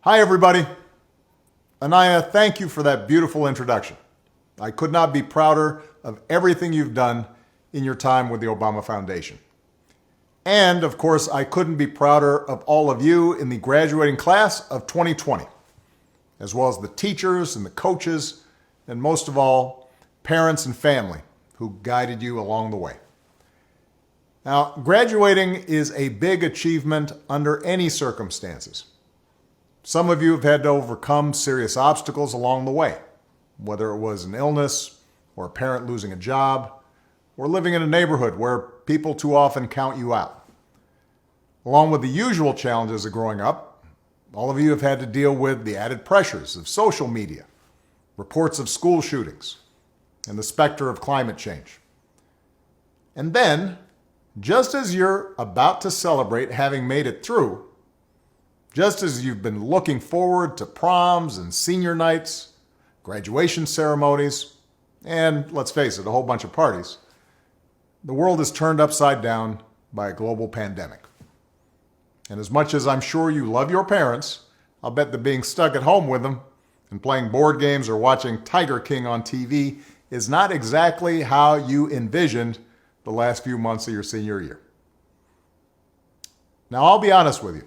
Hi, everybody. Anaya, thank you for that beautiful introduction. I could not be prouder of everything you've done in your time with the Obama Foundation. And, of course, I couldn't be prouder of all of you in the graduating class of 2020, as well as the teachers and the coaches, and most of all, parents and family who guided you along the way. Now, graduating is a big achievement under any circumstances. Some of you have had to overcome serious obstacles along the way, whether it was an illness or a parent losing a job or living in a neighborhood where people too often count you out. Along with the usual challenges of growing up, all of you have had to deal with the added pressures of social media, reports of school shootings, and the specter of climate change. And then, just as you're about to celebrate having made it through, just as you've been looking forward to proms and senior nights, graduation ceremonies, and, let's face it, a whole bunch of parties, the world is turned upside down by a global pandemic. And as much as I'm sure you love your parents, I'll bet that being stuck at home with them and playing board games or watching Tiger King on TV is not exactly how you envisioned the last few months of your senior year. Now, I'll be honest with you.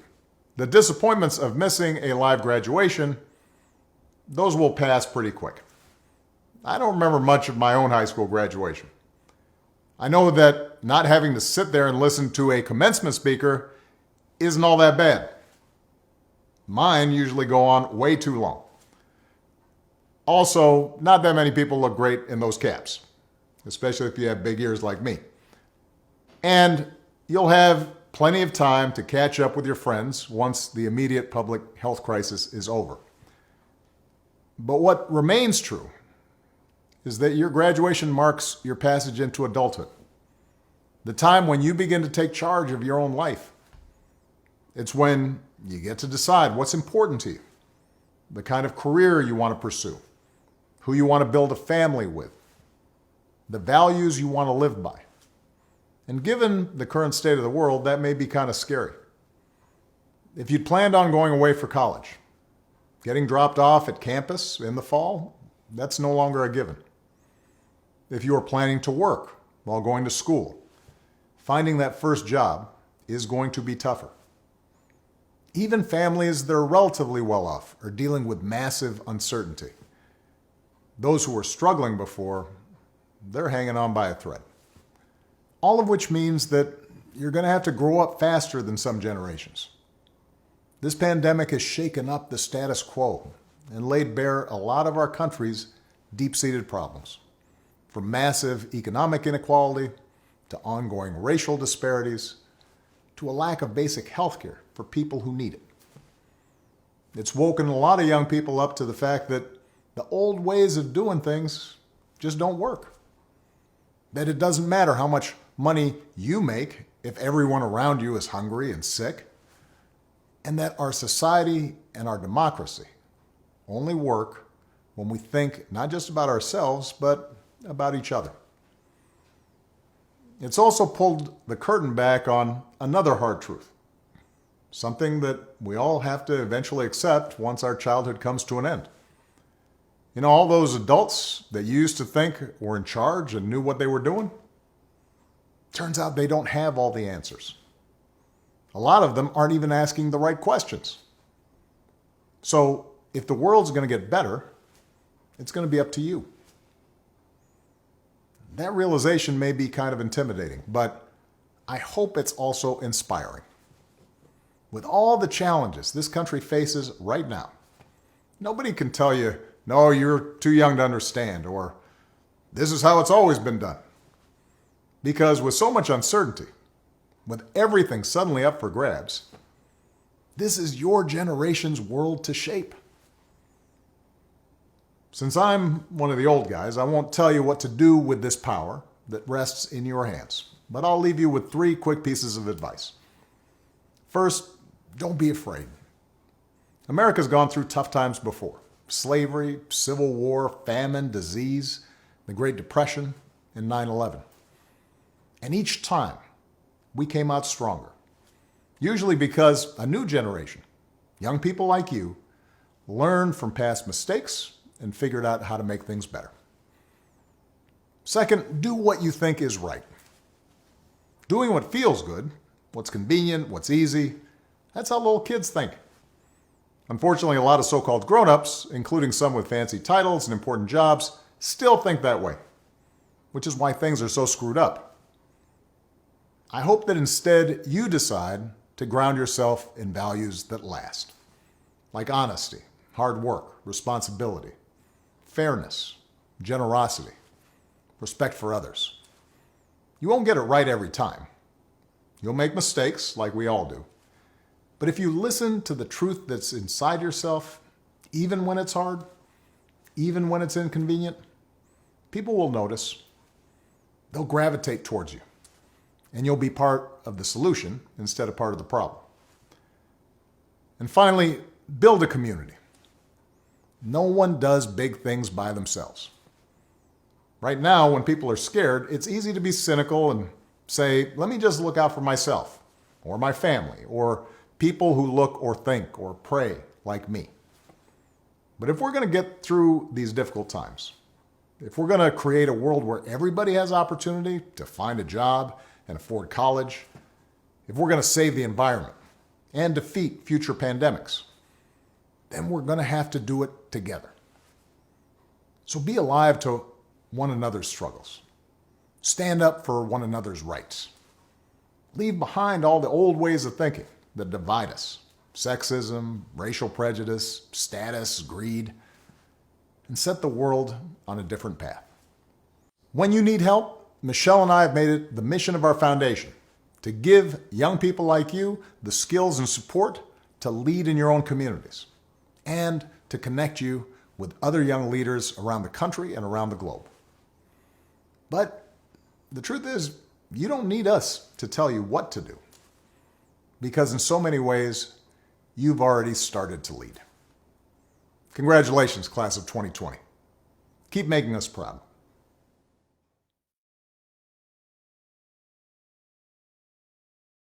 The disappointments of missing a live graduation, those will pass pretty quick. I don't remember much of my own high school graduation. I know that not having to sit there and listen to a commencement speaker isn't all that bad. Mine usually go on way too long. Also, not that many people look great in those caps, especially if you have big ears like me. And you'll have plenty of time to catch up with your friends once the immediate public health crisis is over. But what remains true is that your graduation marks your passage into adulthood, the time when you begin to take charge of your own life. It's when you get to decide what's important to you, the kind of career you want to pursue, who you want to build a family with, the values you want to live by. And given the current state of the world, that may be kind of scary. If you'd planned on going away for college, getting dropped off at campus in the fall, that's no longer a given. If you are planning to work while going to school, finding that first job is going to be tougher. Even families that are relatively well off are dealing with massive uncertainty. Those who were struggling before, they're hanging on by a thread. All of which means that you're going to have to grow up faster than some generations. This pandemic has shaken up the status quo and laid bare a lot of our country's deep-seated problems, from massive economic inequality to ongoing racial disparities to a lack of basic health care for people who need it. It's woken a lot of young people up to the fact that the old ways of doing things just don't work. That it doesn't matter how much money you make if everyone around you is hungry and sick, and that our society and our democracy only work when we think not just about ourselves, but about each other. It's also pulled the curtain back on another hard truth, something that we all have to eventually accept once our childhood comes to an end. You know, all those adults that you used to think were in charge and knew what they were doing, turns out they don't have all the answers. A lot of them aren't even asking the right questions. So if the world's going to get better, it's going to be up to you. That realization may be kind of intimidating, but I hope it's also inspiring. With all the challenges this country faces right now, nobody can tell you, no, you're too young to understand, or this is how it's always been done. Because with so much uncertainty, with everything suddenly up for grabs, this is your generation's world to shape. Since I'm one of the old guys, I won't tell you what to do with this power that rests in your hands, but I'll leave you with 3 quick pieces of advice. First, don't be afraid. America's gone through tough times before. Slavery, civil war, famine, disease, the Great Depression, and 9/11. And each time, we came out stronger. Usually because a new generation, young people like you, learned from past mistakes, and figured out how to make things better. Second, do what you think is right. Doing what feels good, what's convenient, what's easy, that's how little kids think. Unfortunately, a lot of so-called grown-ups, including some with fancy titles and important jobs, still think that way, which is why things are so screwed up. I hope that instead you decide to ground yourself in values that last, like honesty, hard work, responsibility, fairness, generosity, respect for others. You won't get it right every time. You'll make mistakes, like we all do. But if you listen to the truth that's inside yourself, even when it's hard, even when it's inconvenient, people will notice. They'll gravitate towards you. And you'll be part of the solution instead of part of the problem. And finally, build a community. No one does big things by themselves. Right now, when people are scared, it's easy to be cynical and say, let me just look out for myself, or my family, or people who look or think or pray like me. But if we're going to get through these difficult times, if we're going to create a world where everybody has opportunity to find a job and afford college, if we're going to save the environment and defeat future pandemics, then we're going to have to do it together. So be alive to one another's struggles. Stand up for one another's rights. Leave behind all the old ways of thinking that divide us: sexism, racial prejudice, status, greed, and set the world on a different path. When you need help, Michelle and I have made it the mission of our foundation to give young people like you the skills and support to lead in your own communities and to connect you with other young leaders around the country and around the globe. But the truth is, you don't need us to tell you what to do, because in so many ways, you've already started to lead. Congratulations, class of 2020. Keep making us proud.